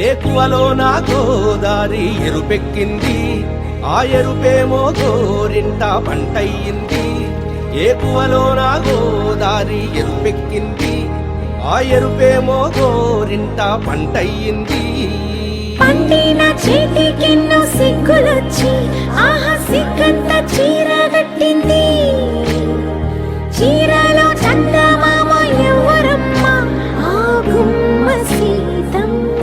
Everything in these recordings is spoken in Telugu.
ఏకువలో నా గోదారి ఎరుపెక్కింది, ఆ ఎరుపేమో గోరింట పంటయ్యింది. ఏకువలో నా గోదారి ఎరుపెక్కింది, ఆ ఎరుపేమో గోరింట పంటయ్యింది. పండిన చేతికెన్నో సిగ్గులొచ్చి ఆహా సిగ్గంత చీర కట్టింది. చీరలో చందమామ ఎవరమ్మ, ఆ గుమ్మ సీతమ్మ.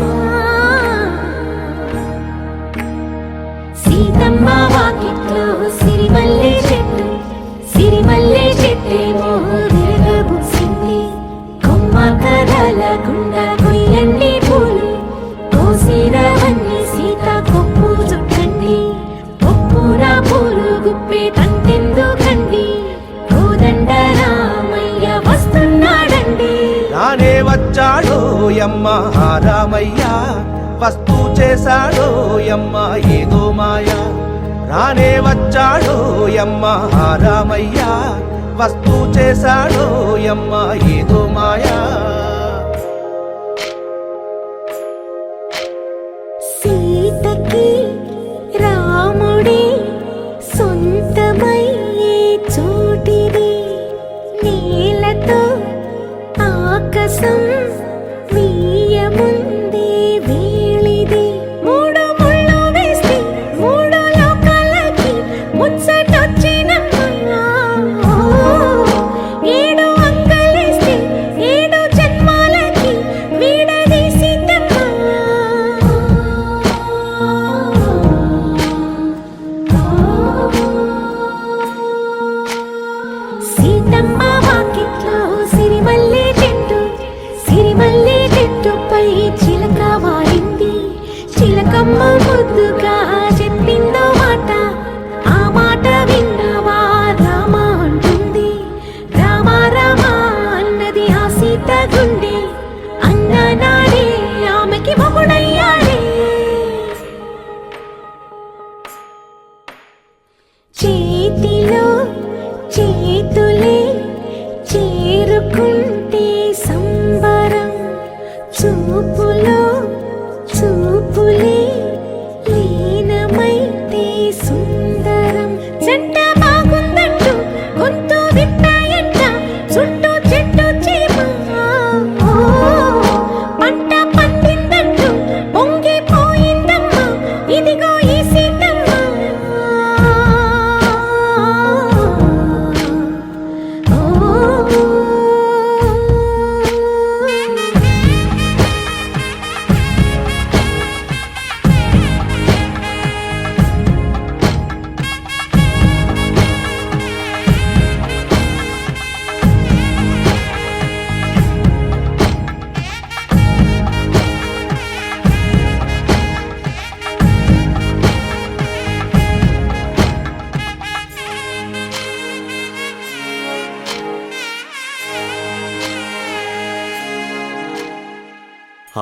సీతమ్మ వాకిట్లో సిరిమల్లె చెట్టు, సిరిమల్లె చెట్టేమో విరగబూసింది. కొమ్మ కదలకుండా కొయ్యండి పూలు, కోసిరవన్నీ సీత కొప్పు చుట్టండి. కొప్పున పూలు గుప్పే తంతెందుకండి, కోదండ రామయ్య వస్తున్నాడండి. రానే వచ్చాడో యమ్మ రామయ్య, వస్తూ చేశాడో యమ్మ ఏదో మాయా. రానే వచ్చాడో యమ్మ రామయ్య, వస్తూ చేశాడో యమ్మ ఏదో మాయా. సీతకి రాముడే సొంతమయ్యే చోటిది, నేలతో ఆకాశం వీయముందే వేళిది. మూడు ముళ్ళు వేస్తే మూడు లోకాలకి ముచ్చటొచ్చినమ్మా. ఏడు అంగలేస్తే ఏడు జన్మాలకి వీడదీసిందమ్మా. సీతమ్మ వాకిట్లో సిరిమల్లె చెట్టు, సిరిమల్లె చెట్టుపై చిలక వాలింది. చిలకమ్మ ముద్దుగా చెప్పిందో మాట, ఆ మాట విన్నవా రామ అంటుంది. రామ రామ అన్నది ఆ సీత గుండె, అన్ననాడే ఆమెకి మొగుడయ్యాడే. చేతిలో చేతులే చేరుకుంటే సంబరం, చూపులో చూపులే లీనమైతే సుందరం. జంట బాగుందంటూ గొంతు విప్పాయంట చుట్టూ చెట్టు చీమ. పంట పండిందంటూ పొంగిపోయిందమ్మా, ఇదిగో ఈ సీతమ్మ.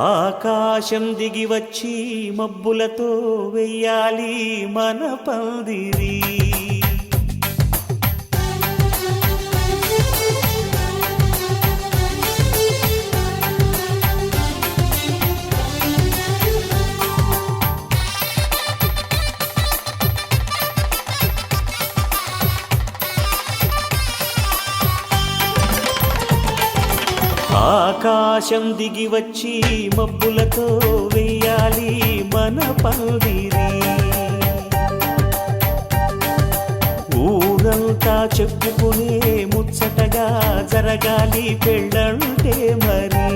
ఆకాశం దిగి వచ్చి మబ్బులతో వెయ్యాలి మన పందిరి. ఆకాశం దిగి వచ్చి మబ్బులతో వెయ్యాలి మన పందిరి. ఊరంతా చెప్పుకునే ముచ్చటగా జరగాలి పెళ్ళంటే మరి.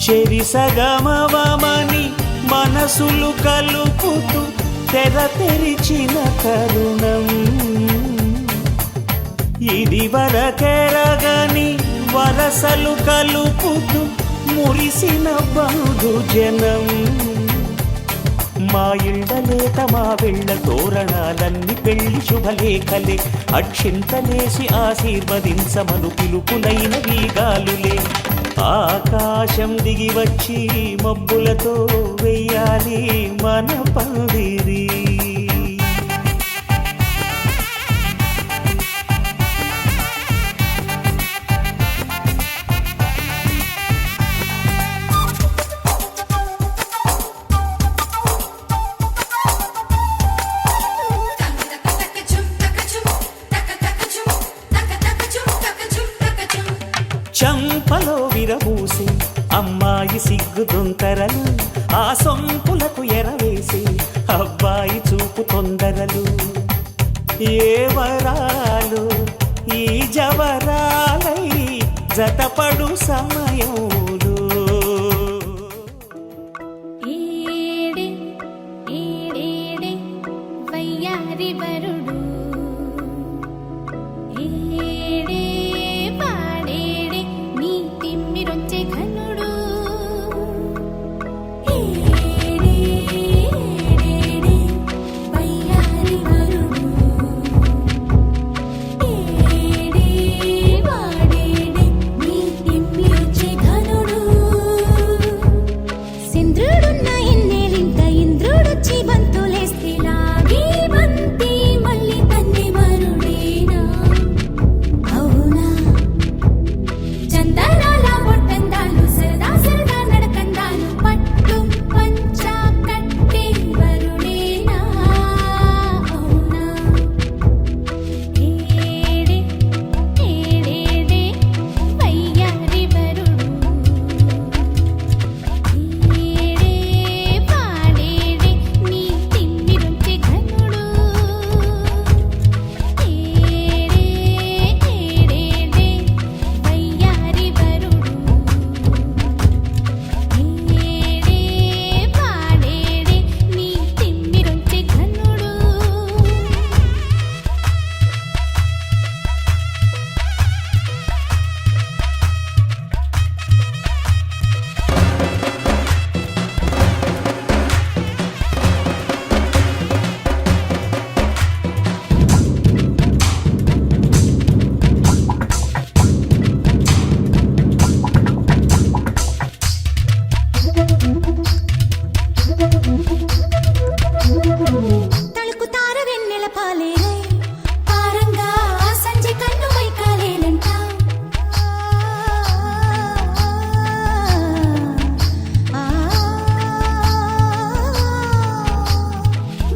చెరిసగమవమని మనసులు కలుపుతూ తెర తెరిచిన తరుణం, ఇది వరకెరగని వరసలు కలుపుతూ మురిసిన బంధుజనం. మా ఇళ్ళలేత మా వెళ్ళ తోరణాలన్నీ పెళ్లి శుభలేఖలే, అక్షింతలేసి ఆశీర్వదించమను పిలుపులైన వీగాలులే. ఆకాశం దిగి వచ్చి మబ్బులతో వెయ్యాలి మన పందిరి. చంపలో విరబూసి అమ్మాయి సిగ్గు దొంతరలు, ఆ సొంపులకు ఎరవేసి అబ్బాయి చూపు తొందరలు. ఏ వరాలు ఈ జవరాలై జతపడు సమయంలో. ఏడే ఏడేడే వయ్యారి వరుడు, ఏడే పాడేడే నీ తిమ్మిరొచ్చే ఘనుడు. ఏడే ఏడేడే వయ్యారి వరుడు, ఏడే పాడేడే నీ తిమ్మిరొచ్చే ఘనుడు. సింద్రుడున్న ఇన్నేలింత ఇంద్రుడొచ్చి బంతులేస్తే లాగి బంతి మళ్ళీ తన్ని మరుడేనా? అవునా? చందనాల బొట్టందాలు సరదా సరదా నడకందాలు పట్టు పంచ కట్టే వరుడేనా? అవునా? ఏడే ఏడేడే వయ్యారి వరుడు, ఏడే పాడేడే నీ తిమ్మిరొచ్చే ఘనుడు. ఏడే ఏడేడే వయ్యారి వరుడు, ఏడే పాడేడే నీ తిమ్మిరొచ్చే ఘనుడు. తళుకుతార వెన్నెల పాలేరై పారంగా సంజె కన్ను వైకాలేనంట.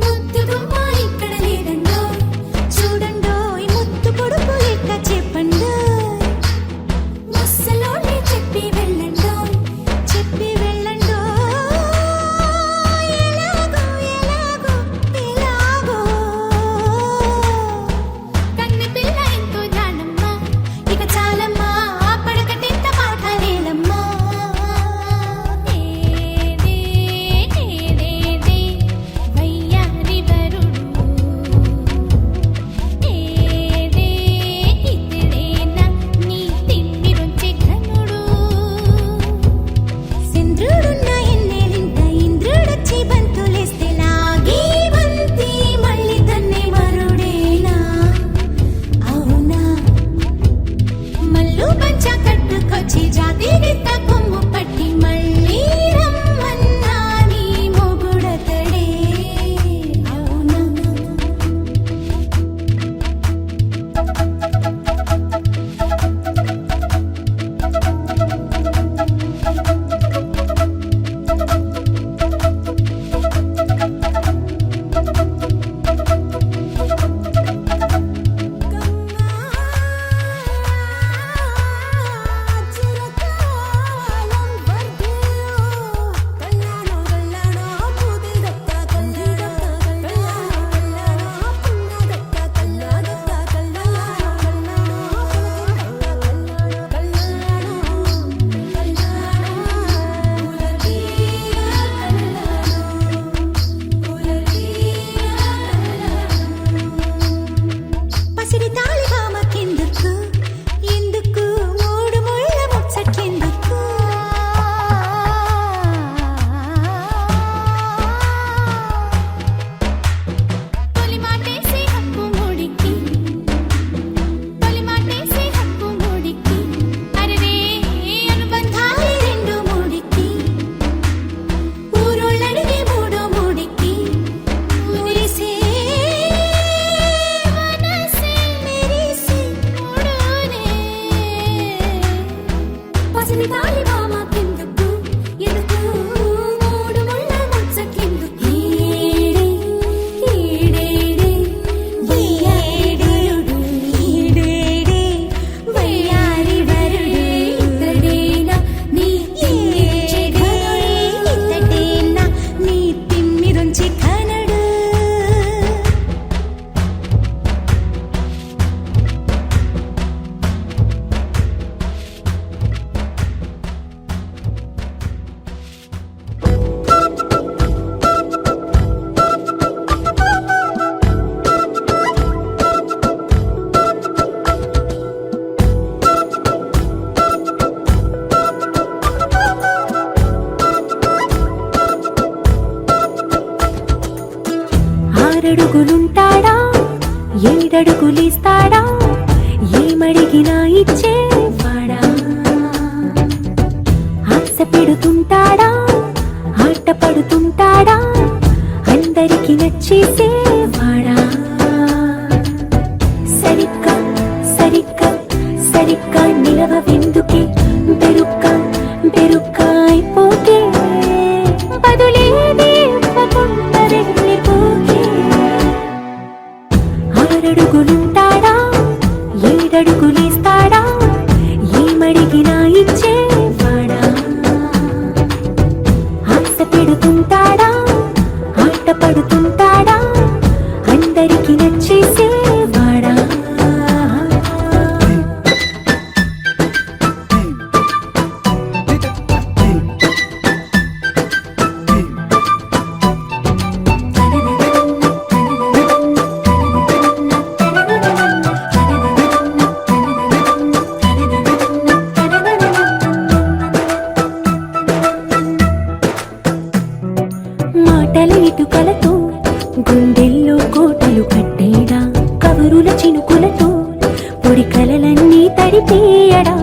ముద్దు గుమ్మ ఇక్కడ లేదండో, చూడండో ఈ ముద్దు పొడుపు ఎట్ట చెప్పండో. ముస్సలోనే చెప్పి వెళ్ళండో, చెప్పి వెళ్ళండో. ఎలాగో ఎలాగో ఎలాగో కన్నె పిల్ల ఎంతో జానమ్మా, ఇక చాలమ్మా పడకటెంత పాఠాలేనమ్మా. ఏడే ఏడేడే వయ్యారి వరుడు, ఏడే ఇతడేనా నీ తిమ్మిరొచ్చే ఘనుడు. సింద్రుడున్న ఎన్నేలింత ఇంద్రుడొచ్చి బంతులేస్తే లాగి బంతి మళ్ళీ తన్నే మరుడేనా? అవునా? మల్లు పంచ కట్టుకొచ్చి జాతి గిత్త కొమ్ము పట్టి మళ్ళీ రమ్మన్నా నీ మొగుడతడే. అవునా? పసిడి తాళి బామకెందుకు, ఎందుకు మూడు ముళ్ళ ముచ్చట్లెందుకు? తొలి మాటేసి హక్కు మూడికి, తొలి మాటేసి హక్కు మూడికి. అరెరే అనుబంధాలే రెండు మూడికి, ఊరోళ్ళడిగే మూడో మూడికి. ఊరిసే మనసే మెరిసే మూడోనే. పసిడి తాళి బామకెందుకు, ఎందుకు మూడు ముళ్ళ ముచ్చట్లెందుకు? ఏడే ఏడేడే వయ్యారి వరుడు, ఏడేడే వయ్యారి వరుడు, ఆరడుగులుంటాడా ఏడడుగులిస్తాడా ఏమడిగినా ఇచ్చేవాడా ఆశ పెడుతుంటాడా ఆట పడుతుంటాడా అందరికి నచ్చేసేవాడా సరిగ్గా సరిగ్గా సరిగ్గా నిలవెందుకే బెరుక్క బెరుక్క అయిపోకే బదులేది ఇవ్వకుండా వెళ్ళిపోకే ఆరడుగులుంటాడా ఏడడుగులిస్తాడా ఏమడిగినా ఇచ్చేవాడా ఆశ పెడుతుంటాడా ఆట పడుతుంటాడా అందరికి నచ్చేసేవాడా మాటల ఇటుకలతో గుండెల్లో కోటలు కట్టేడా కబురుల చినుకులతో పొడి కలలన్నీ తడిపేయడా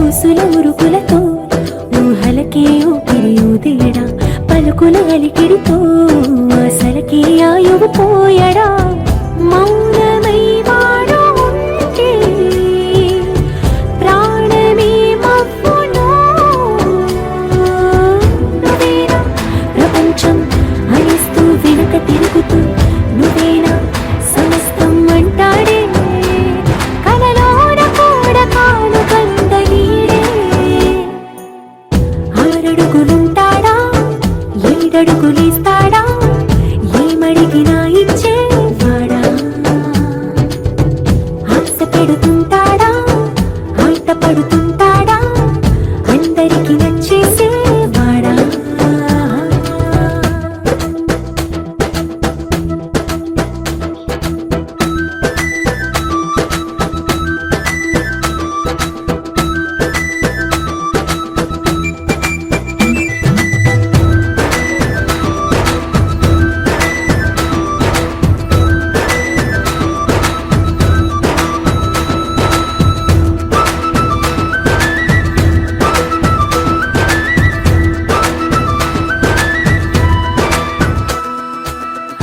ఊసుల ఉరుకులతో ఊహలకే ఊపిరి ఊదేయడా పలుకుల అలికిడితో అసలకే ఆయువు పోయడా మౌనమై వాడు ఉంటే ప్రాణమే మవ్వునో నువ్వేనా ప్రపంచం అనిస్తూ వెనుక తిరుగుతూ నువ్వేనా సమస్తం అంటాడే కలలోన కూడా కాను కందలీడే ఆరడుగులుంటాడా ఏడడుగులిస్తాడా ఏమడిగినా ఇచ్చేవాడా ఆశ పెడుతుంటాడా ఆట పడుతుంటాడా అందరికి నచ్చేసేవాడా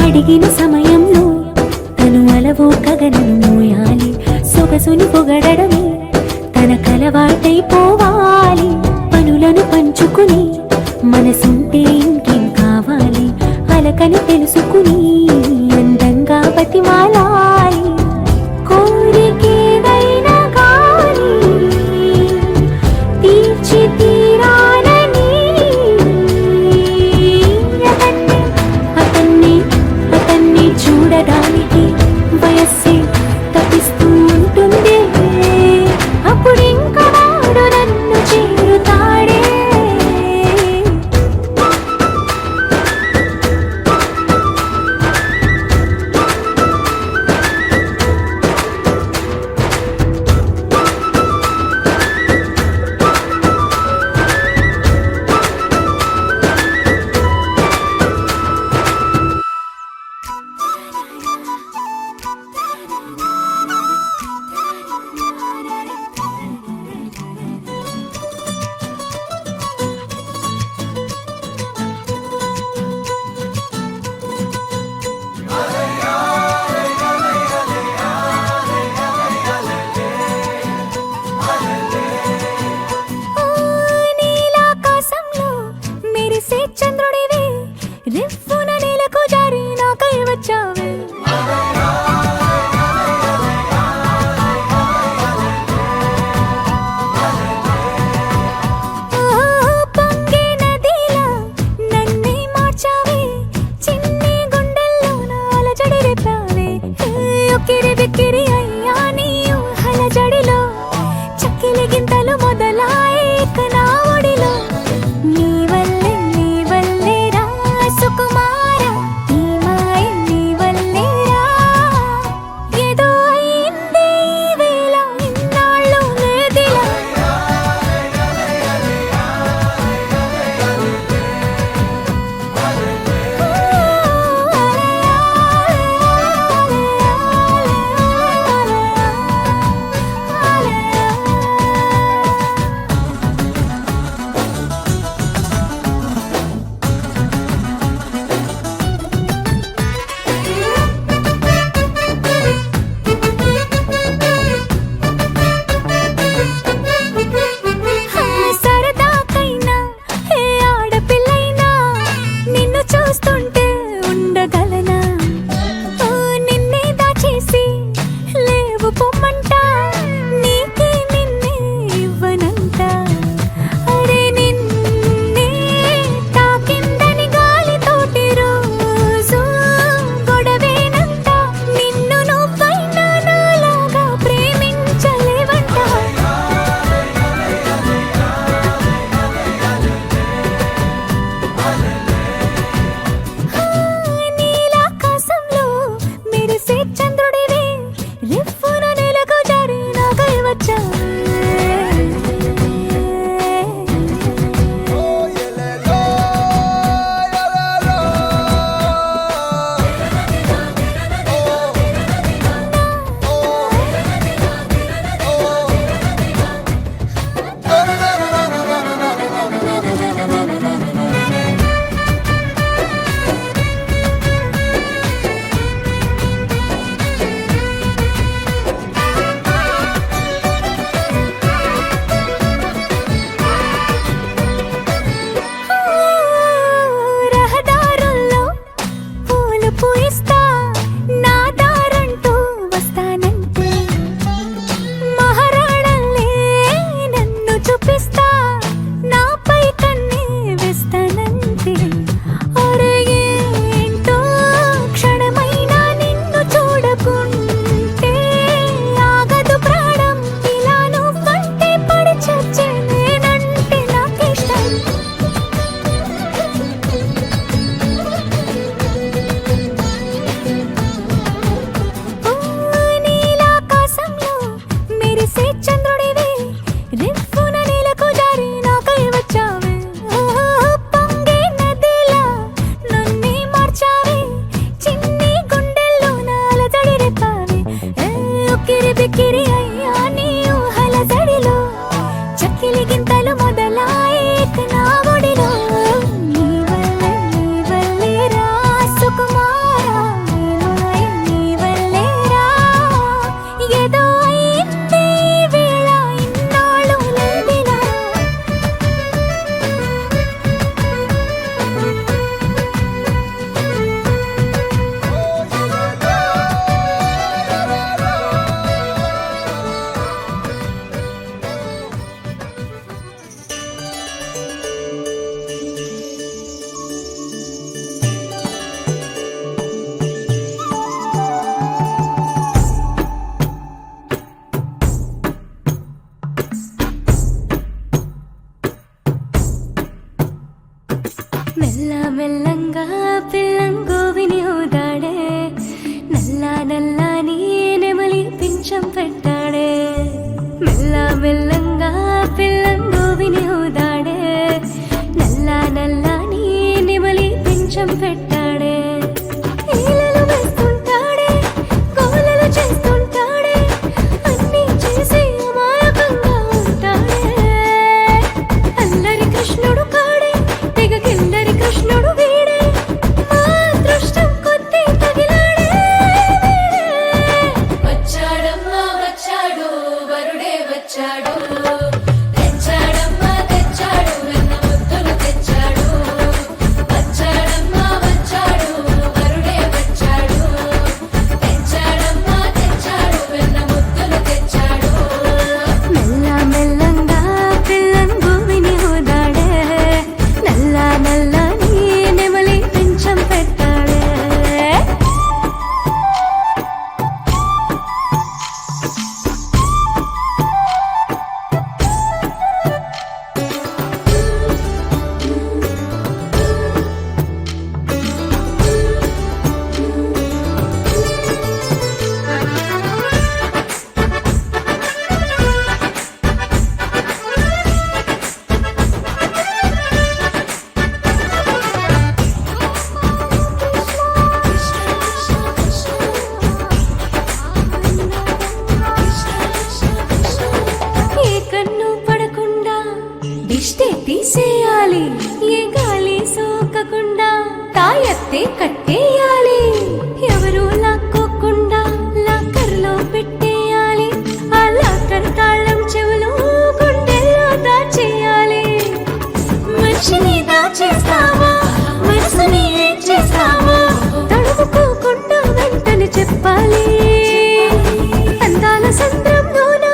అడిగిన సమయంలో తను అలవో గగనను మోయాలి సొగసుని పొగడమే తన కలవాటైపోవాలి పనులను పంచుకుని మనసుంటే ఇంకేం కావాలి అలకని తెలుసుకుని అందంగా బతిమాలాలి కోరికేదైనా గాని తీర్చి తీరాలని అతన్ని మెల్ల మెల్లంగా పిల్లంగో విని ఊదాడే నల్ల నల్లని నెమలి పింఛం పెట్టాడే మెల్ల మెల్లంగా పిల్లంగో విని ఊదాడే నల్ల నల్లని నెమలి పింఛం పెట్టాడే ఈలలు వేస్తుంటాడే కోలలు చేస్తుంటాడే అన్నీ చేసి అమాయకంగా ఉంటాడే అల్లరి కృష్ణుడు కాడే తెగ కిల్లరి కృష్ణుడు వీడే మా అదృష్టం కొద్దీ తగిలాడే వచ్చాడమ్మా వచ్చాడు వరుడే వచ్చాడు తెచ్చాడమ్మా తెచ్చాడు వెన్న ముద్దులు తెచ్చాడు వచ్చాడమ్మా వచ్చాడు వరుడే వచ్చాడు తెచ్చాడమ్మా తెచ్చాడు వెన్న ముద్దులు తెచ్చాడు మెల్ల మెల్లంగా పిల్లంగు విని ఊదాడే నల్ల నల్లని నెమలి పింఛం పెట్టాడే ఏ కన్ను పడకుండా దిష్టి తీసేయాలి ఏ గాలి సోకకుండా తాయత్తే కట్టేయాలి ఎవరు లాక్కోకుండా లాకర్లో పెట్టేయాలి ఆ లాకర్ తాళం చెవులు గుండెల్లో దాచేయాలి మనిషిని దాచేస్తావా మనసుని ఏం చేస్తావా తడుముకోకుండా వెంటనే చెప్పాలి అందాల సంద్రంలోన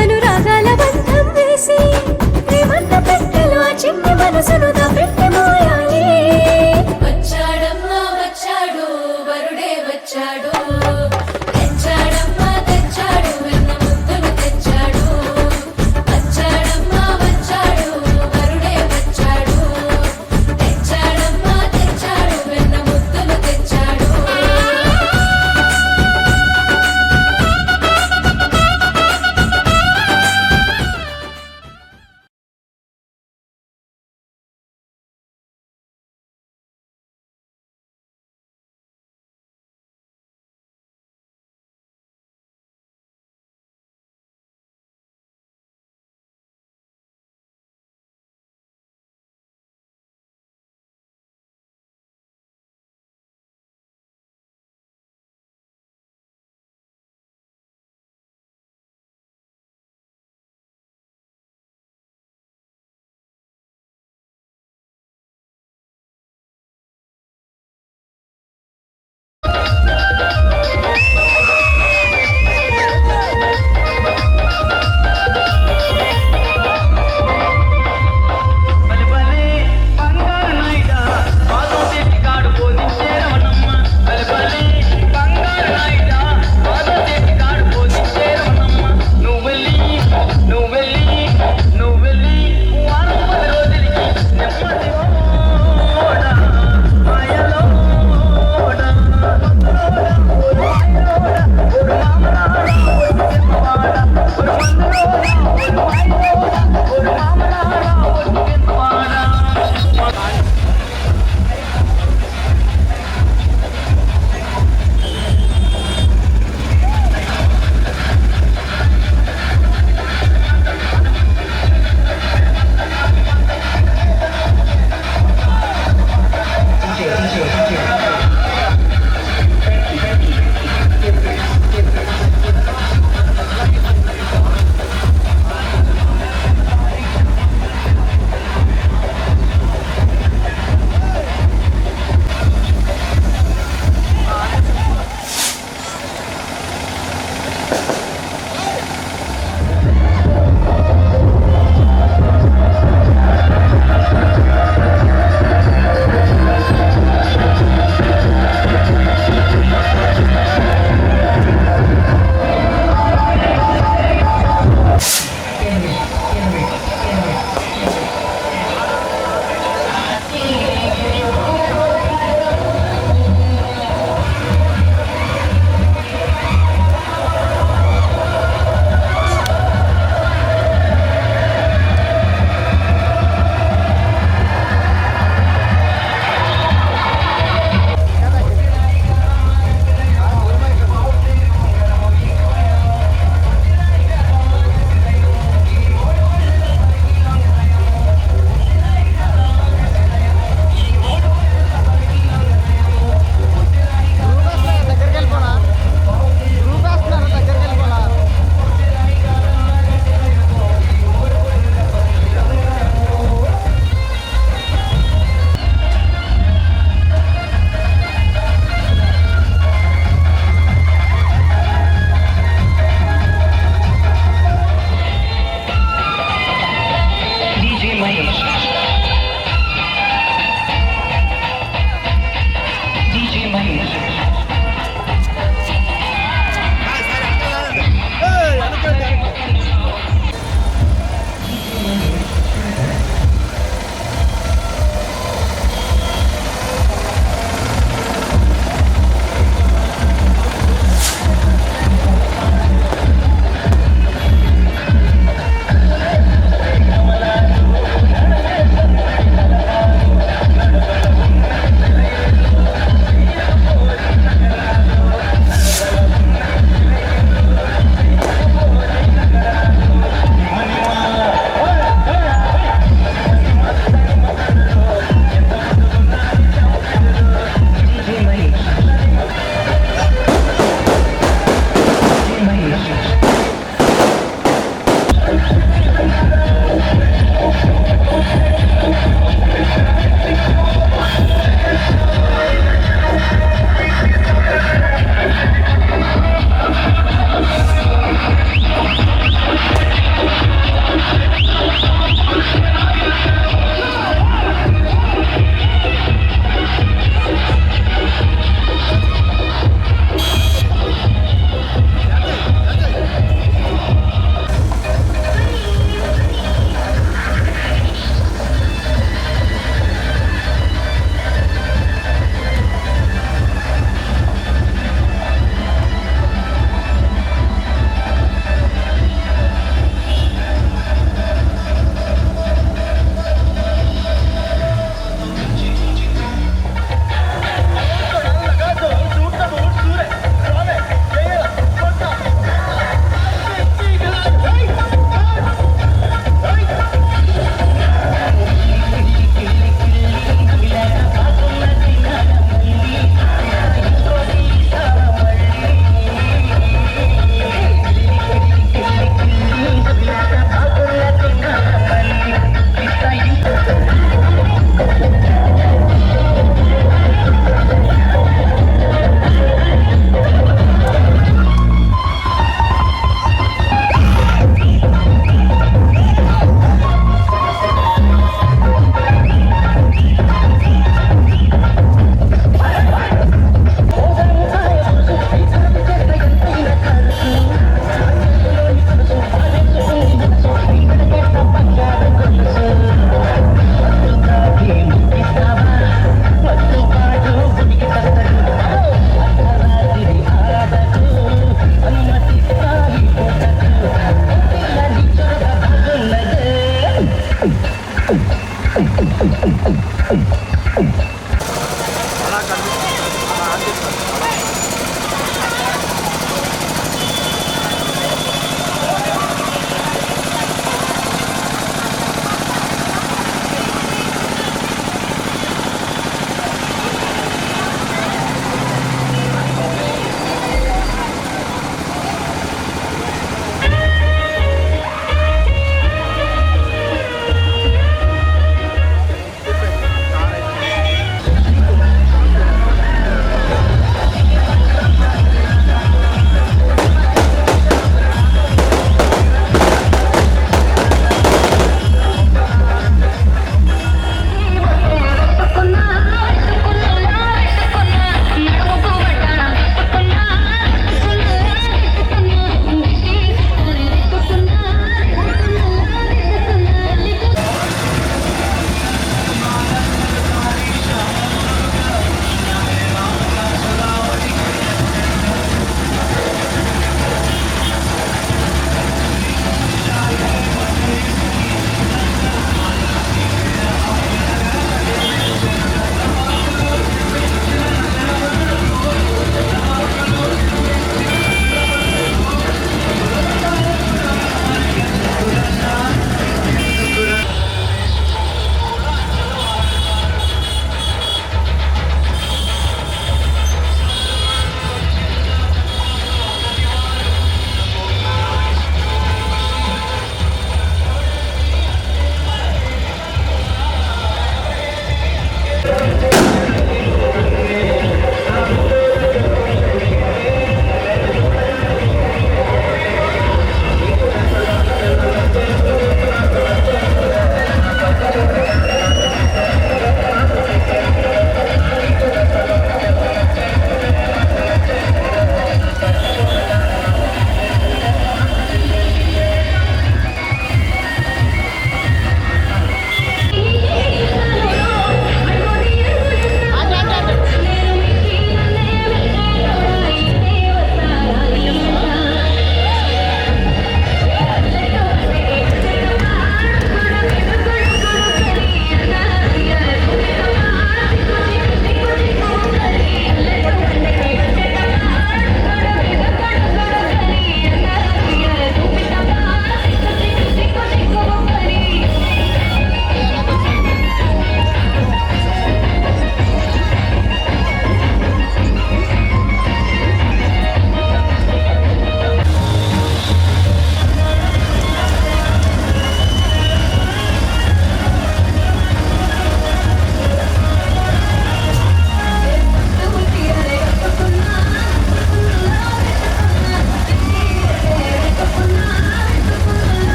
అనురాగాల బంధం వేసి ప్రేమంత పెట్టెలో ఆ చిన్ని మనసును దాపెట్టి మోయాలి వచ్చాడమ్మా వచ్చాడు వరుడే వచ్చాడు తెచ్చాడమ్మా తెచ్చాడు వెన్న ముద్దులు తెచ్చాడు వచ్చాడమ్మా వచ్చాడు వరుడే వచ్చాడు తెచ్చాడమ్మా తెచ్చాడు వెన్న ముద్దులు తెచ్చాడు What?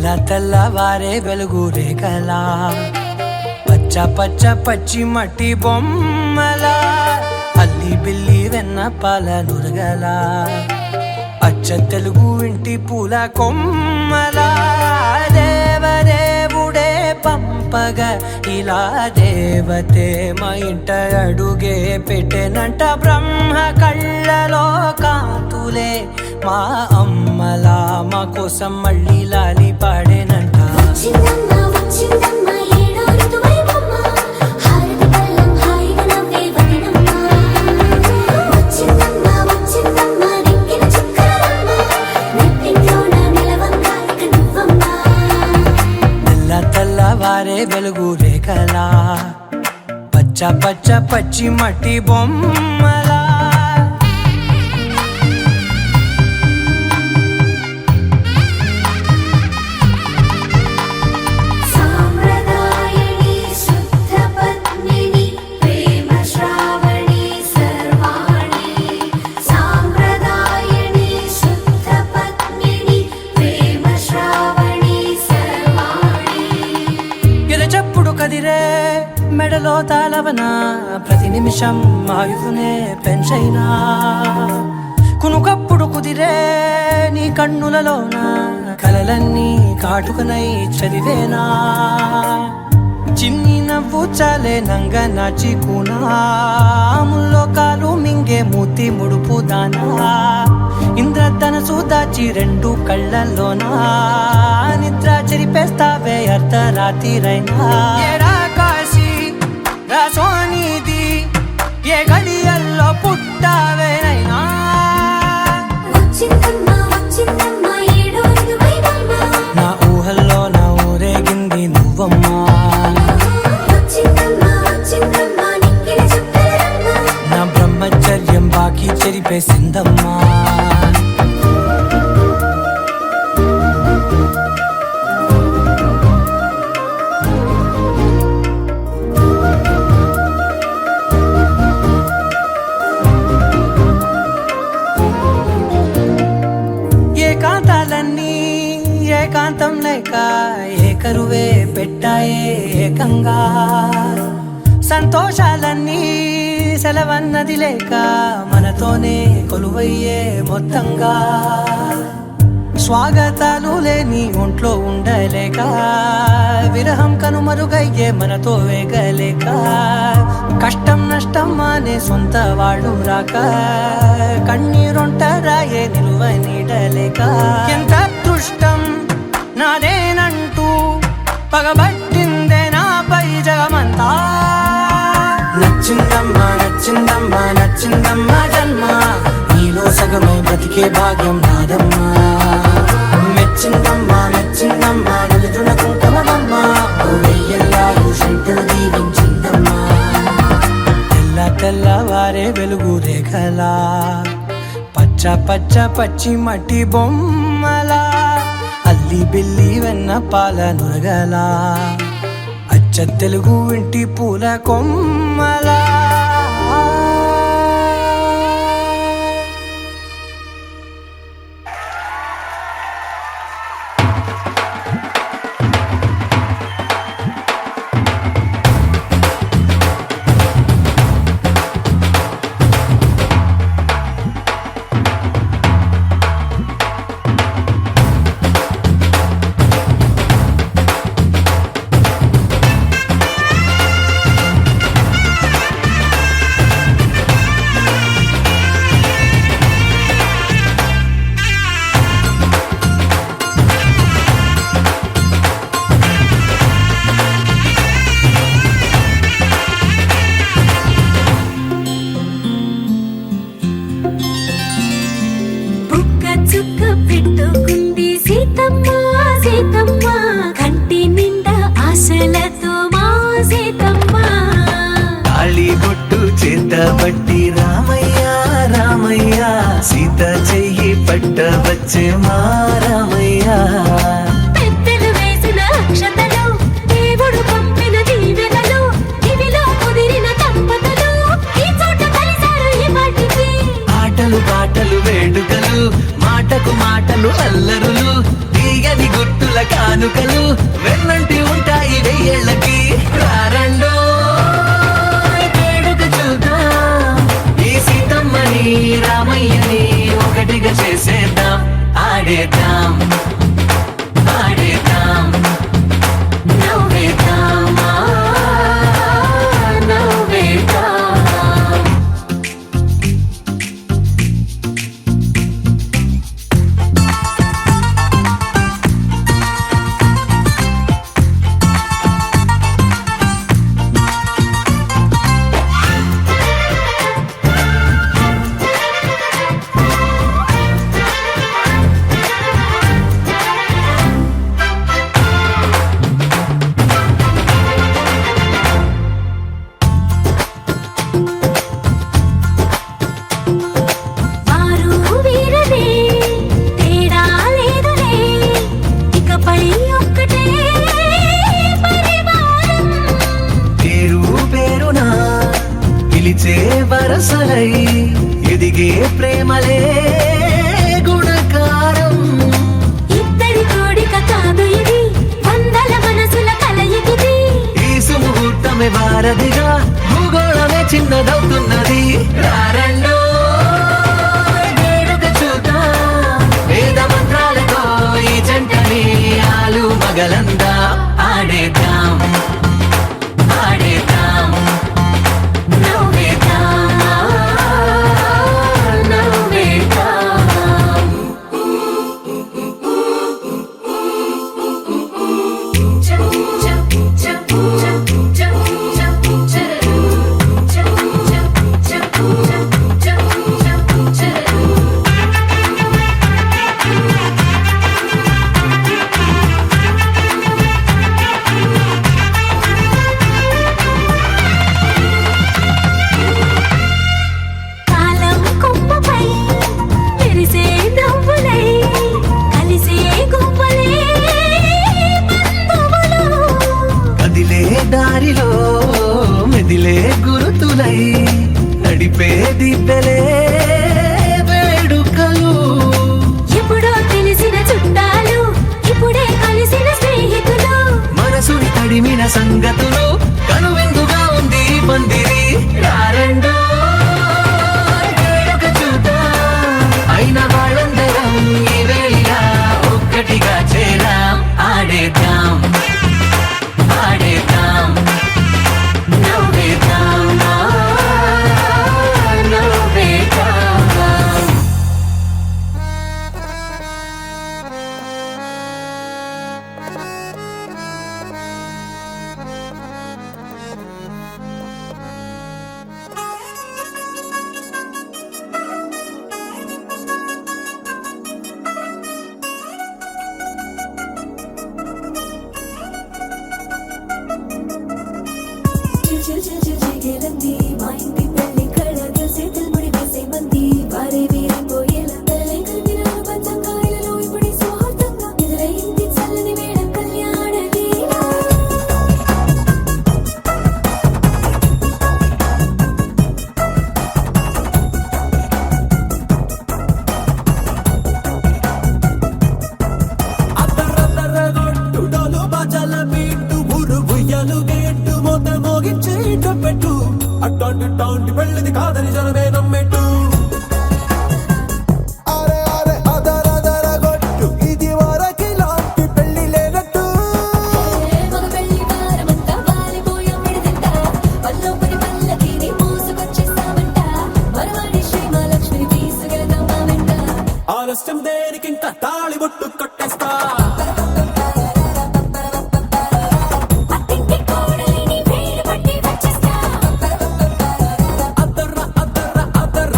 తెల్ల తెల్లవారే వెలుగు రేఖలా పచ్చ పచ్చ పచ్చి మట్టి బొమ్మలా అల్లి బిల్లి వెన్న పాల నురగలా అచ్చ తెలుగు ఇంటి పూల కొమ్మలా దేవదేవుడే పంపగ ఇలా దేవతే మా ఇంట అడుగే పెట్టెనంట బ్రహ్మ కళ్ళలో కాంతులే మా అమ్మలా మా కోసం మళ్ళీ లాలి పాడేనంట వచ్చిందమ్మ వచ్చిందమ్మ ఏడో ఋతువైవమ్మ హారతి పళ్ళం హాయిగా నవ్వే వదినమ్మ వచ్చిందమ్మ వచ్చిందమ్మ నెక్కిన చుక్కలమ్మ నెట్టింట్లోన నిలవంగా ఇక నువ్వమ్మ తెల్ల తెల్లవారే వెలుగు రేఖలా పచ్చ పచ్చ పచ్చి మట్టి బొమ్మలా సాంప్రదాయని శుద్ధ పద్మిని ప్రేమ శ్రావణి సర్వాణి సాంప్రదాయని శుద్ధ పద్మిని ప్రేమ శ్రావణి సర్వాణి ఎరచప్పుడు కదిరే మెడలో తాళవన ప్రతి నిమిషం ఆయుధునే పెంచైనా కునుకప్పుడు కుదిరే నీ కన్నులలోన కలలన్నీ కాటుకనై చదివేనా చిన్ని నవ్వు చాలే నంగ నాచి కూనాముల్లో కాలు మింగే మూతి ముడుపు దానా ఇంద్రధనసు దాచి రెండు కళ్ళల్లోనా నిద్ర చెరిపేస్తావే అర్ధరాత్రిరైనా ఏరా కాశీ రా సోనిది ఏ గడియల్లో పుట్టావేనైనా వచ్చిందమ్మ వచ్చిందమ్మ ఏడో ఋతువైవమ్మ నా ఊహల్లో నా ఊరేగింది నువ్వమ్మా వచ్చిందమ్మ వచ్చిందమ్మ నెక్కిన చుక్కలమ్మ నా బ్రహ్మచర్యం బాకీ చెరిపేసిందమ్మా ఏకాంతాలన్నీ ఏకాంతం లేక ఏకరువే పెట్టాయే ఏకంగా సంతోషాలన్నీ సెలవన్నది లేక మనతోనే కొలువయ్యే మొత్తంగా స్వాగతాలు లేని ఒంట్లో ఉండలేక విరహం కనుమరుగయ్యే మనతో వేగలేక కష్టం నష్టం అనే సొంత వాడు రాక కన్నీరొంటరాయే నిలువ నీడలేక ఎంత అదృష్టం నాదేనంటూ పగబట్టిందే నాపై జగమంతా నచ్చిందమ్మా నచ్చిందమ్మా నచ్చిందమ్మా జన్మ నీలో సగమై బ్రతికే భాగ్యం నాదమ్మా మెచ్చిందమ్మా మెచ్చిందమ్మా నిలుతున్న కుంకుమమ్మా వెయ్యల్లాలు శంకరు దీవించిందమ్మా తెల్ల తెల్లవారే వెలుగు రేఖలా పచ్చ పచ్చ పచ్చి మట్టి బొమ్మలా అల్లి బిల్లి వెన్న పాల నురగలా అచ్చ తెలుగు ఇంటి పూల కొమ్మలా బుక్క చుక్క పెట్టుకుంది సీతమ్మ సీతమ్మ కంటి నిండా ఆశలతో మా సీతమ్మ తాళి బొట్టు చేతబట్టి రామయ్య రామయ్య సీత చెయ్యి పట్ట వచ్చే మా రామయ్య పెద్దలు వేసిన అక్షతలు దేవుడు పంపిన దీవెనలు ఇవిలో కుదిరిన దంపతులు ఈ చోట కలిసారు ఈ పాటికి ఆటలు పాటలు వేడుకలు మాటకు మాటలు అల్లరులు తీయని గుట్టు ముత్తుల కానుకలు వెన్నంటి ఉంటాయి వెయ్యేళ్ళకి. రారండో వేడుక చూద్దాం, ఈ సీతమ్మని రామయ్యని ఒకటిగా చేసేద్దాం. ఆడేద్దాం ఆడేద్దాం నవ్వేద్దాం నవ్వేద్దాం. వారు వీరనే తేడా లేదులే, ఇకపై ఒక్కటే పరివారం. పేరు పేరున పిలిచే వరసలై ఎదిగే ప్రేమలే గుణకారం. ఇద్దరి కోడిక కాదు ఇది, వందల మనసుల కలయికిది. ఈ సుముహూర్తమే వారధిగా భూగోళమే చిన్నదవుతున్నది. రారండో వేడుక చూద్దాం, వేద మంత్రాలతో ఈ జంటని ఆలు మగలందా. ఆడేద్దాం ఆడేద్దాం నవ్వేద్దాం నవ్వేద్దాం. కాలం కొమ్మపై మెరిసే నవ్వులై కలిసే గువ్వలే బంధువులు. కదిలే దారిలో మెదిలే గురుతులై నడిపే దిబ్బెలే వేడుకలు. ఎప్పుడో తెలిసిన చుట్టాలు, ఇప్పుడే కలిసిన స్నేహితులు. మనసుని తడిమిన సంగతులు కనువిందుగా ఉంది ఈ పందిరి. రారండో వేడుక చూద్దాం, అయిన వాళ్ళందరం ఈ వేళ ఒక్కటిగా చేరాం. ఆడేద్దాం ఆడేద్దాం నవ్వేద్దాం నవ్వేద్దాం. చిగలంది మా ఇంటి పెళ్లి కళగా చేతులు ముడి వేసే మంది వారే వీరిపోయేలా తలై కలిపిన పంచకాయలలో ఇప్పుడే సౌహార్దంగా ఎదురైంది చల్లని వేళ కళ్యాణ వీణ. డోలు బాజాల బీటు ఊరు ఉయ్యాలు గేటు మోత మోగించే పెట్టు అట్టాంటి టాంటి పెళ్ళిది కాదని జనమే నమ్మెట్టు. అరే అరే అదర గొట్టు ఇది వరకి లాంటి పెళ్లి లేనట్టు. మగ పెళ్లి వారమంతా వాలిపోయాం విడిదింట, పల్లోపరి పల్లకిని మోసుకొచ్చేస్తామంట. మరవాడి శ్రీమహాలక్ష్మిని తీసుకెళ్దాం మా వెంట. ఆలస్యం దేనికి ఇంకా తాళి బొట్టు కొట్టేస్తా. అత్తింటి కోడలిని వేలు పట్టి వచ్చేస్తా. అదర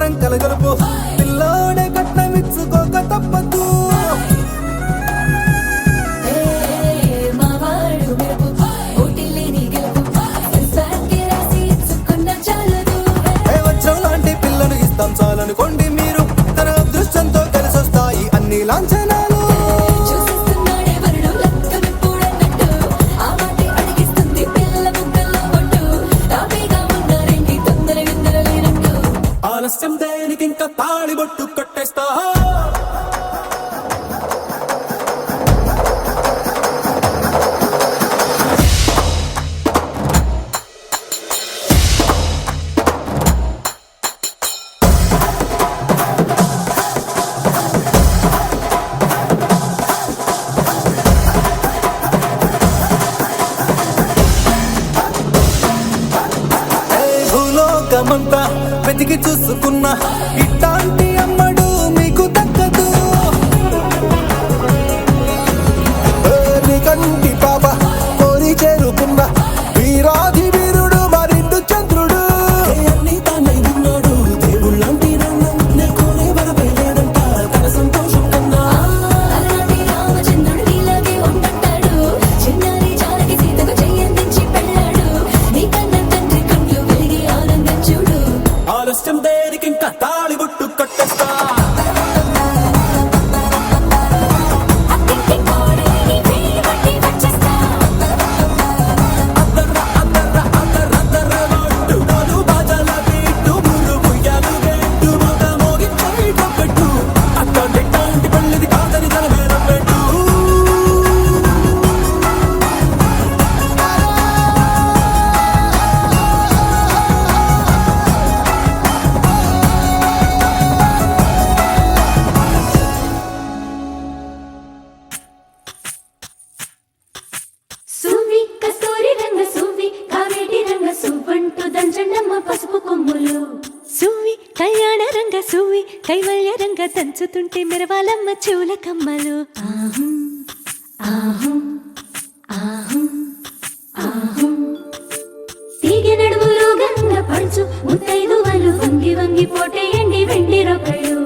బంగారం కలగలుపు పిల్లోడే కట్నమిచ్చుకోక తప్పదు మావాడు మెరుపు ఓటిల్లేని గెలుపు సెన్సార్కి రాసి ఇచ్చుకున్న చాలదు వజ్రం లాంటి పిల్లను ఇస్తాం చాలనుకోండి మీరు తన అదృష్టంతో కలిసొస్తాయి అన్ని లాంఛనాలు చూసిస్తున్నాడే వరుడు లక్క విప్పుడన్నట్టు ఆ మాటే అడిగిస్తుంది పిల్ల ముక్కల్లో కొట్టు తాపీగా ఉన్నారేంటి తొందర విందర లేనట్టు ఆలస్యం దేనికి ఇంకా తాళిబొట్టు కట్టేస్తా భూలోకమంతా వెతికి చూసుకున్నా ఇట్లాంటి అమ్మడు మీకు దక్కదు నీ కంటి పాప కోరి చేరుకున్న వీరాధి వీరుడు మరిండు చంద్రుడు అన్ని తానై ఉన్నాడు దేవుళ్ళంటి నన్ను నే కోరే వరవై లేదంట తన సంతోషం కన్నా అలాంటి రామచంద్రుడు నీలాగే ఉండంటాడు చిన్నారి జానకి సీతకు చెయ్యందించి పెళ్ళాడు నీ కన్న తండ్రి కంట్లో వెలిగి ఆనందం చూడు ఆలస్యం దేనికి ఇంకా తాళిబొట్టు కట్టేస్తా అత్తింటి కోడలిని వేయి పట్టి వచ్చేస్తా అద్దర్ర అద్దర్ర అద్దర్ర అద్దర్ర బొట్టు నాలు బాజాల బీటు మురు బుయ్యాలు గెట్టు మొద మోగించే పెట్టు అట్లాంటి టాంటి పెళ్ళిది కాదని తన వేదం పెట్టు సువ్వి కస్తూరి రంగ సువ్వి కావేటి రంగ సువ్వంటూ దంచండమ్మ పసుపు కొమ్ములు సువ్వి కళ్యాణ రంగ సువ్వి కైవల్య రంగ దంచుతుంటే మెరవాలమ్మ చెవుల కమ్మలు ఆహం ఆహం ఆహం ఆహం తీగె నడుములు గంగ పడుచు ముత్తైదువలు వంగి వంగి పోటేయండి వెండి రొకళ్ళు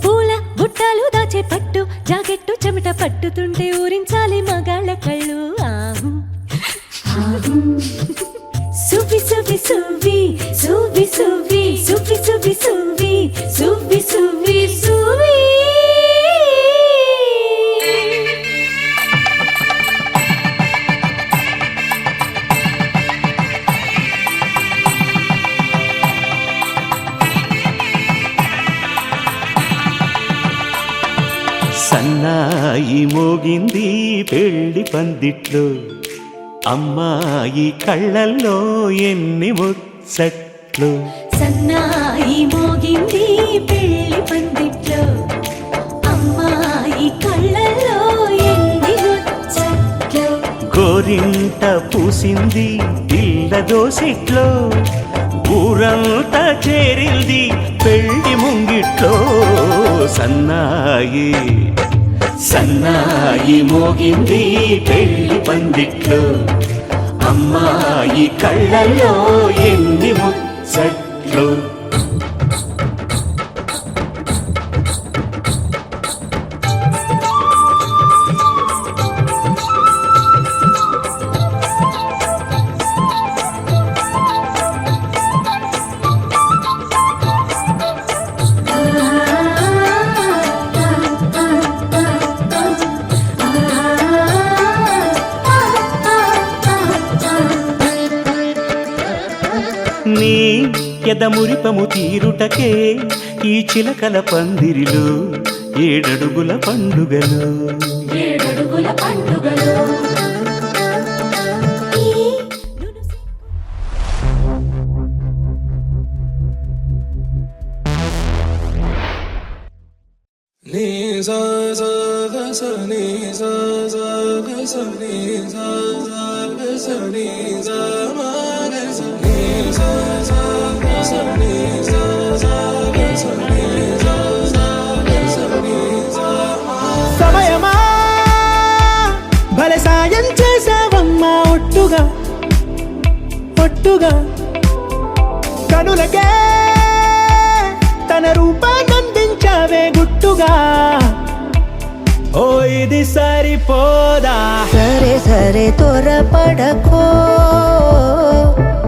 పూల బుట్టాలు దాచే పట్టు జాకెట్టు చెమట పట్టుతుంటే ఊరించాలి మగాళ్ళ కళ్ళు ఆహు ఆహం సువ్వి సువ్వి సువ్వి సువ్వి సువ్వి సువ్వి సువ్వి సువ్వి సువ్వి సువ్వి సువ్వి సన్నాయి మోగింది పెళ్లి పందిట్లో అమ్మాయి కళ్ళల్లో ఎన్ని ముచ్చట్లు సన్నాయి మోగింది పెళ్లి పందిట్లో అమ్మాయి కళ్ళల్లో ఎన్ని ముచ్చట్లు గోరింట పూసింది పిల్ల దోసిట్లో ఊరంతా చేరింది పెళ్లి ముంగిట్లో సన్నాయి సన్నాయి మోగింది పెళ్లి పందిట్లో అమ్మాయి కళ్ళల్లో ఎన్ని ముచ్చట్లు నీ ఎదమురిపము తీరుటకే ఈ చిలకల పందిరిలో ఏడడుగుల పండుగలు ఏడడుగుల పండుగలు నీ సా సా గ స నీ సా సా గ స నీ సా సా గ స నీ సా మా గ స నీ సా సా గ స నీ సా సా గ స నీ సా సా గ స నీ సా మా సమయమా భలే సాయం చేసావమ్మా ఒట్టుగా ఒట్టుగా కనులకే తన రూపాన్నందించావే గుట్టుగా ఓ ఇది సరిపోదా సరే సరే త్వరపడకో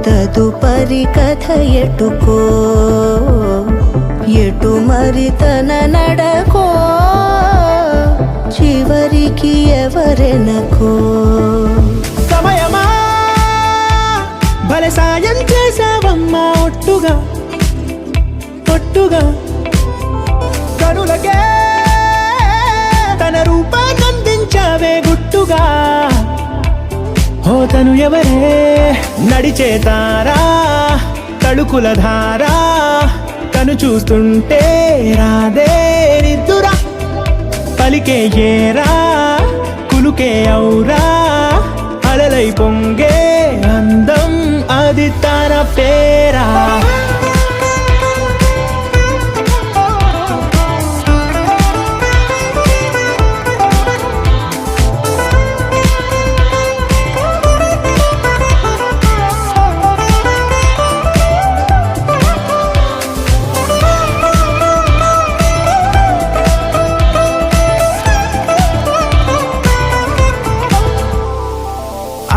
తదుపరి కథ ఎటుకో ఎటు మరి తన నడకో చివరికి ఎవరెనకో సమయమా భలే సాయం చేసావమ్మా ఒట్టుగా ఒట్టుగా కనులకే తన రూపాన్నందించావే గుట్టుగా ఓ తను ఎవరే నడిచే తారా తడుకుల ధారా తను చూస్తుంటే రాదే నిద్దురా పలికే ఏరా కులుకే ఔరా అలలై పొంగే అందం అది తన పేరా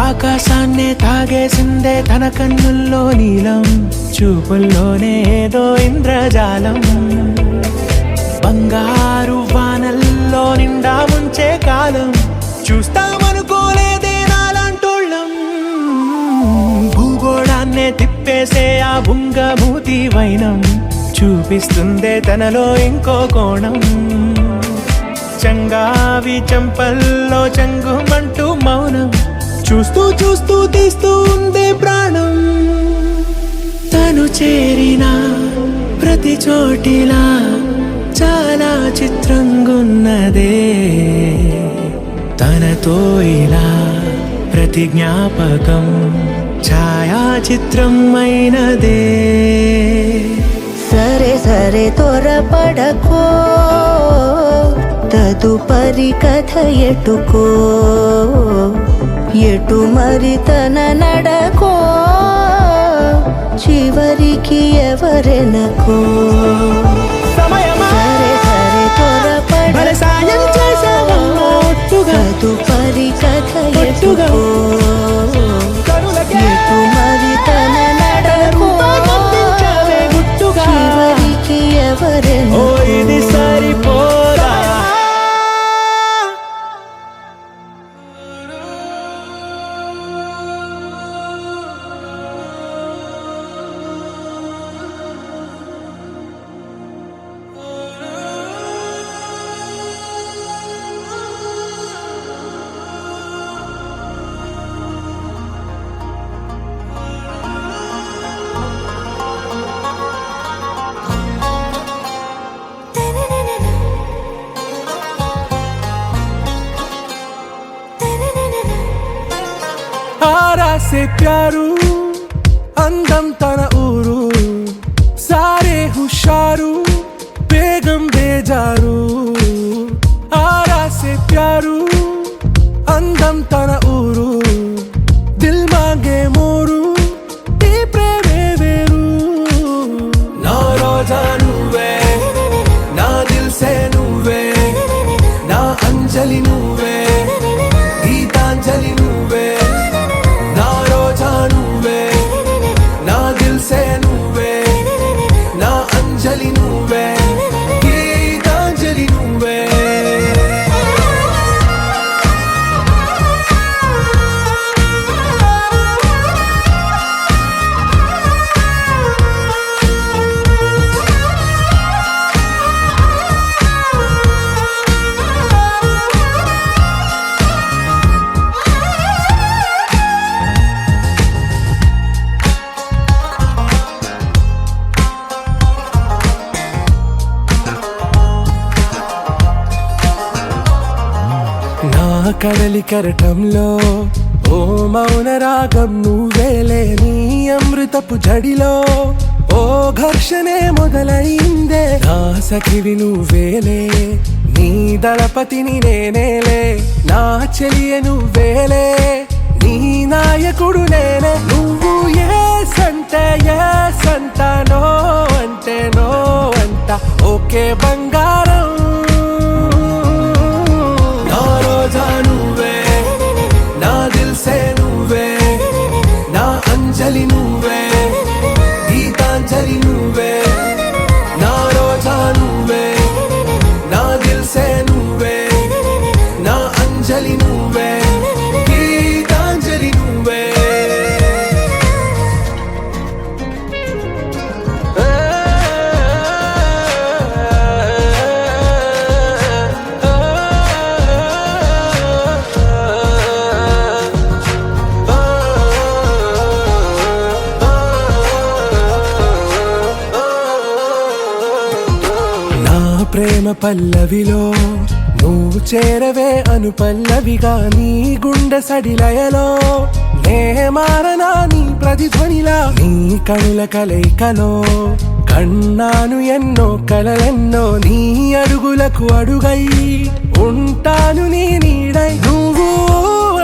ఆకాశాన్నే తాగేసిందే తన కన్నుల్లో నీలం చూపుల్లోనే ఏదో ఇంద్రజాలం బంగారు వానల్లో నిండా ముంచే కాలం చూస్తామనుకోలేదే నాలాంటోళ్ళం భూగోళాన్నే తిప్పేసే ఆ బుంగమూతి వైనం చూపిస్తుందే తనలో ఇంకో కోణం చంగావి చంపల్లో చంగుమంటూ మౌనం చూస్తూ చూస్తూ తీస్తూ ఉందే ప్రాణం తను చేరిన ప్రతి చోటిలా చాలా చిత్రంగున్నదే తనతో ఇలా ప్రతి జ్ఞాపకం ఛాయాచిత్రం అయినదే సరే సరే త్వరపడకో తదుపరి కథ ఎటుకో ఎటు మరి తన నడకో చివరికి ఎవరెనకో సమయమా సరే సరే భలే సాయం చేసావమ్మా ఒట్టుగా తదుపరి కథ ఒట్టుగా ఎటుకో కనులకే ఎటు మరి తన నడకో రూపాన్నందించావే గుట్టుగా చివరికి ఓ ఎవరెనకో ఇది సరిపోదా आरा से प्यारू అందం తన ఊరు సారే హుషారు బేగం బేజారు ఆరా సే ప్యారు అందం తన ఊరు దిల్ మాంగే మోరు ఈ ప్రేమే వేరు నా రోజా నువ్వే నా దిల్ సే నువ్వే నా అంజలి నువ్వే గీతాంజలి నువ్వే నా రోజా నువ్వే నా దిల్ సే నువ్వే నా అంజలి నువ్వే గీతాంజలి నువ్వే నా కడలి కరటంలో ఓ మౌన రాగం నువ్వేలే నీ అమృతపు జడిలో ఓ ఘర్షణే మొదలైందే నా సఖివి నువ్వేలే నీ దళపతిని నేనేలే నా చెలియ నువ్వేలే నీ నాయకుడు నేనే నువ్వు ఏ సంట నో అంటే నో అంట ఓకే బంగారం నా రోజా నువ్వే నా దిల్సే నువ్వే నా అంజలి నువ్వే గీతాంజలి నువ్వే నా రోజా నువ్వే నా దిల్సే నువ్వే నా అంజలి నువ్వే గీతాంజలి నువ్వే నా ప్రేమ పల్లవిలో నువ్వు చేరవే అను పల్లవిగా నీ గుండె సడిలయలో నే మారనా నీ ప్రతిధ్వనిలా నీ కనుల కలయికలో కన్నాను ఎన్నో కలలెన్నో నీ అడుగులకు అడుగై ఉంటాను నీ నీడై నువ్వు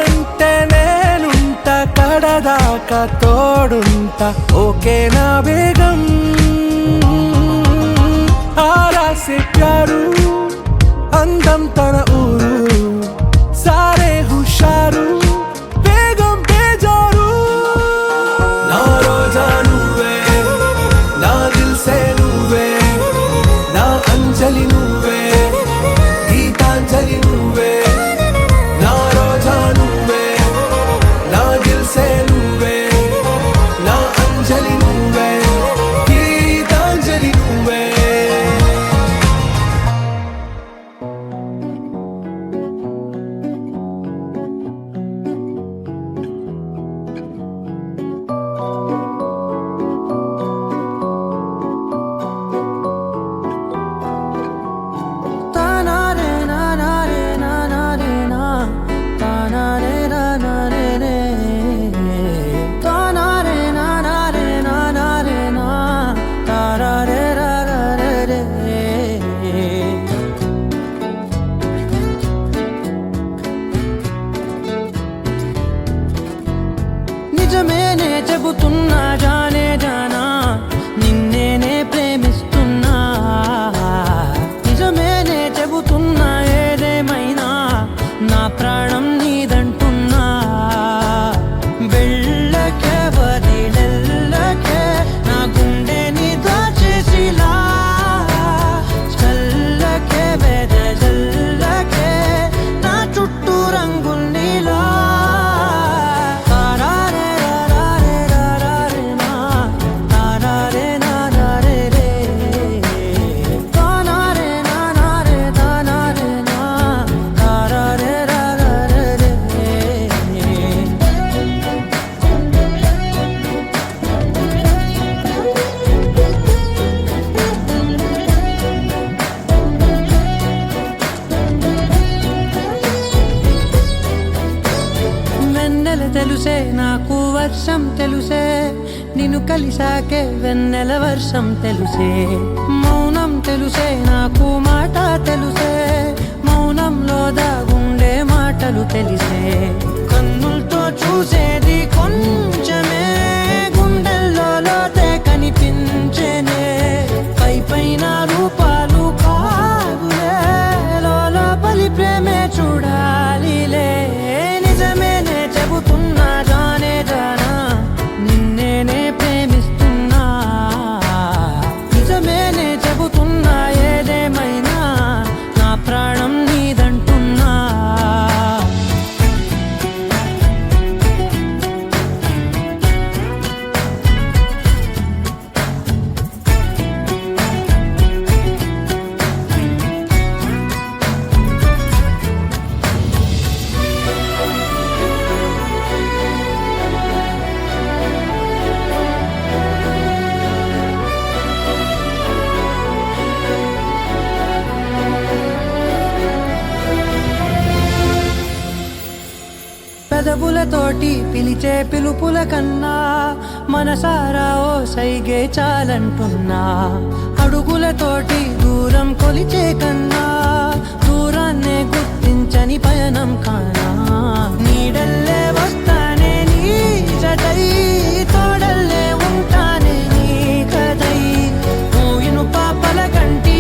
అంటే నేనుంట కడదాకా తోడుంట ఓకే నా బేగం ఆరాసే ప్యారు అందం తన ఊరు సారే హుషారు బేగం బేజారు నా రోజా నువ్వే నా దిల్సే నువ్వే నా అంజలి నువ్వే గీతాంజలి నువ్వే నా రోజా నువ్వే నా దిల్సే నువ్వే నా అంజలి నువ్వే గీతాంజలి నువ్వే నిజమేనే చెబుతున్నా జానే జానా నిన్నేనే ప్రేమిస్తున్నా నిజమేనే చెబుతున్నా ఏదేమైనా నా ప్రాణం నీదంటున్నా వెళ్ళకే వదిలెల్లకే నా గుండెని దాచేసిలా చల్లకే వెదజల్లకే నా చుట్టూ రంగుల్నిలా వెన్నెల తెలుసే నాకు వర్షం తెలుసే నిన్ను కలిసాకే వెన్నెల వర్షం తెలుసే మౌనం తెలుసే నాకు మాట తెలుసే మౌనంలో దాగుండే మాటలు తెలిసే కన్నులతో చూసేది కొంచెమే గుండెల్లో లోతే కనిపించేనే పై పైన రూపాలు కాదులే లోపలి ప్రేమే చూడాలిలే నిజమేనే చెబుతున్నా జానే జానా నిన్నేనే ప్రేమిస్తున్నా నిజమేనే చెబుతున్నా ఏదేమైనా నా ప్రాణం నీదంటున్నా పెదవులతోటి పిలిచే పిలుపుల కన్నా మనసారా ఓ సైగే చాలంటున్నా అడుగులతోటి దూరం కొలిచే కన్నా దూరాన్నే గుర్తించని పయనం కానా నీడల్లే వస్తానే నీ జతై తోడల్లే ఉంటానే నీ కదై నువ్వు పాపల కంటి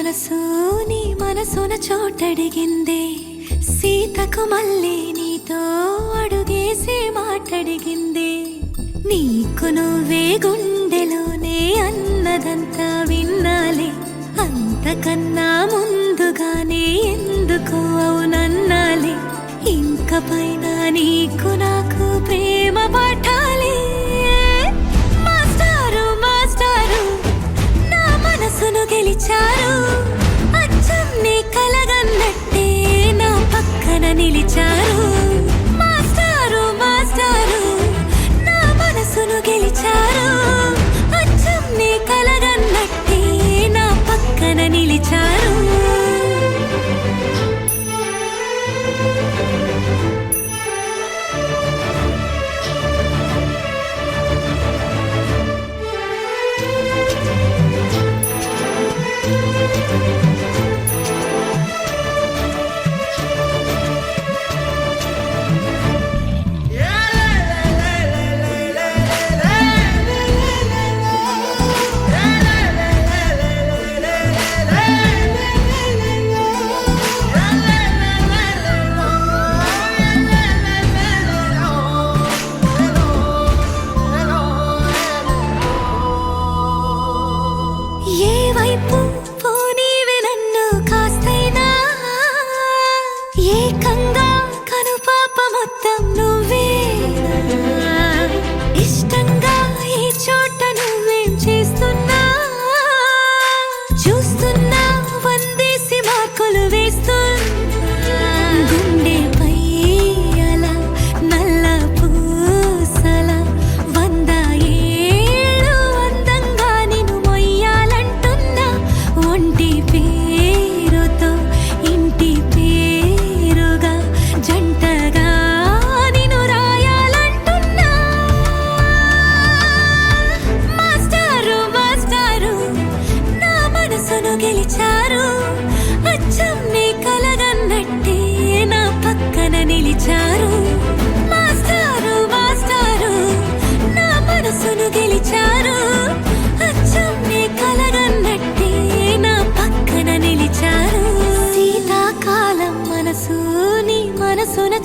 మనసు నీ మనసున చోటడిగిందే సీతకు మళ్ళీ నీతో అడుగేసే మాటడిగిందే నీకు నువ్వే గుండెలోనే అన్నదంతా విన్నాలే అంతకన్నా ముందుగానే ఎందుకు అవునన్నాలే ఇంక పైన నీకు నాకు ప్రేమ పాఠాలే మాస్టారు మాస్టారు నా మనసును గెలిచారు అచ్చం నీ కలగన్నట్టే నా పక్కన నిలిచారు మాస్టారు మాస్టారు నా మనసును గెలిచారు అచ్చం నీ కలగన్నట్టే నా పక్కన నిలిచారు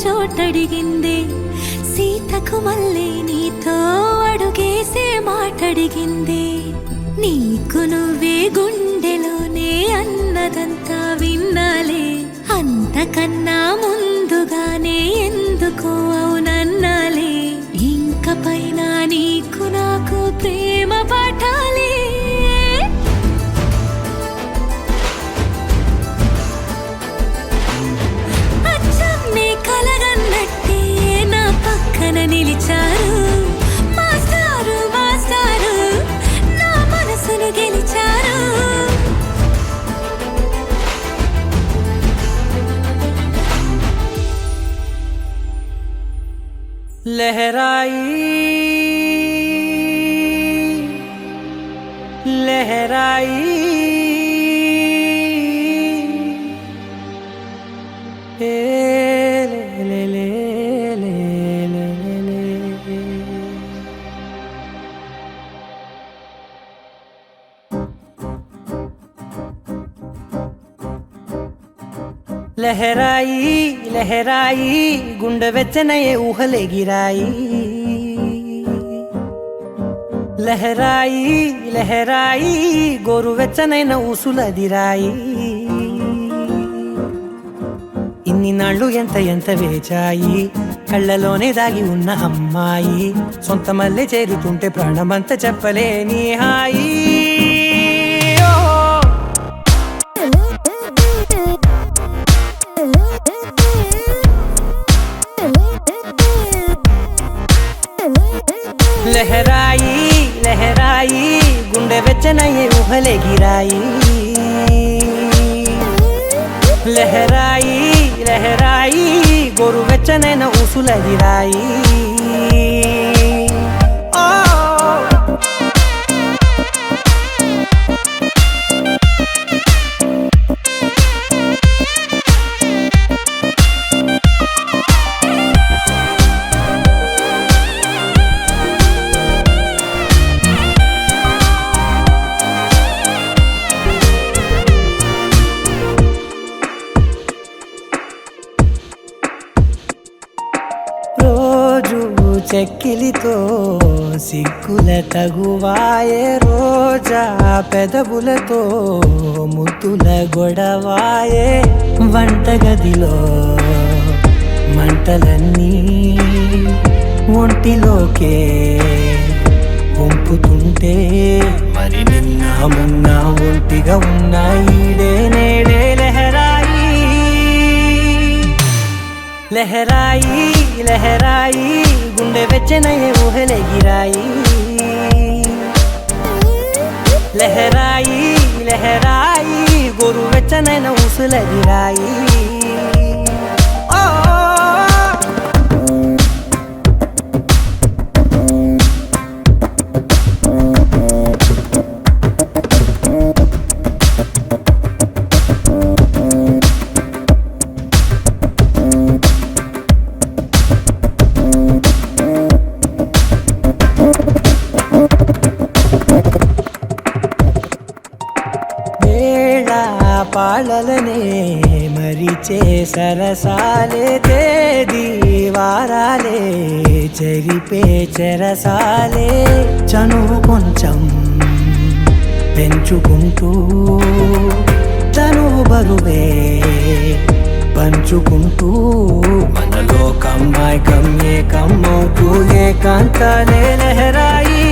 చోటడిగిందే సీతకు మళ్ళీ నీతో అడుగేసే మాటడిగిందే నీకు నువ్వే గుండెలోనే అన్నదంతా విన్నాలే అంతకన్నా ముందుగానే ఎందుకో అవునన్నాలే ఇంక పైన నీకు నాకు ప్రేమ పాఠాలే నిలిచారు మాస్టారు మాస్టారు నా మనసును గెలిచారు లహరాయి లహరాయి లహరాయి లహరాయి గుండె వెచ్చనయే ఊహలెగిరాయి లహరాయి లహరాయి గోరు వెచ్చనైన ఊసులదిరాయి ఇన్ని నాళ్ళు ఎంత ఎంత వేచాయి కళ్ళలోనే దాగి ఉన్న అమ్మాయి సొంత మల్లె చేరుతుంటే ప్రాణమంతా చెప్పలేని హాయి లహరాయి లహరాయి గుండె వెచ్చనయ్యే ఊహలెగిరాయి లహరాయి లహరాయి గోరు వెచ్చనైన ఊసులదిరాయి చెక్కిలితో సిగ్గుల తగువాయే రోజా పెదవులతో ముద్దుల గొడవాయే వంటగదిలో మంటలన్నీ ఒంటిలోకే వంపుతుంటే మరి నిన్న మొన్న ఒంటిగా ఉన్న ఈడే నేడే లహరాయి లహరాయి లహరాయి గుండె వెచ్చనయ్యే ఊహలెగిరాయి లహరాయి లహరాయి గోరు వెచ్చనైన ఊసులెగిరాయి పాలలనే మరిచే సరసాలే తేదీ వారాలే చెరిపే చెరసాలే చనువు కొంచెం పెంచుకుంటూ తనువు బరువే పంచుకుంటూ మనలో కమ్మాయి కమ్మే కమ్మవుతూ ఏకాంతాలే లహరాయి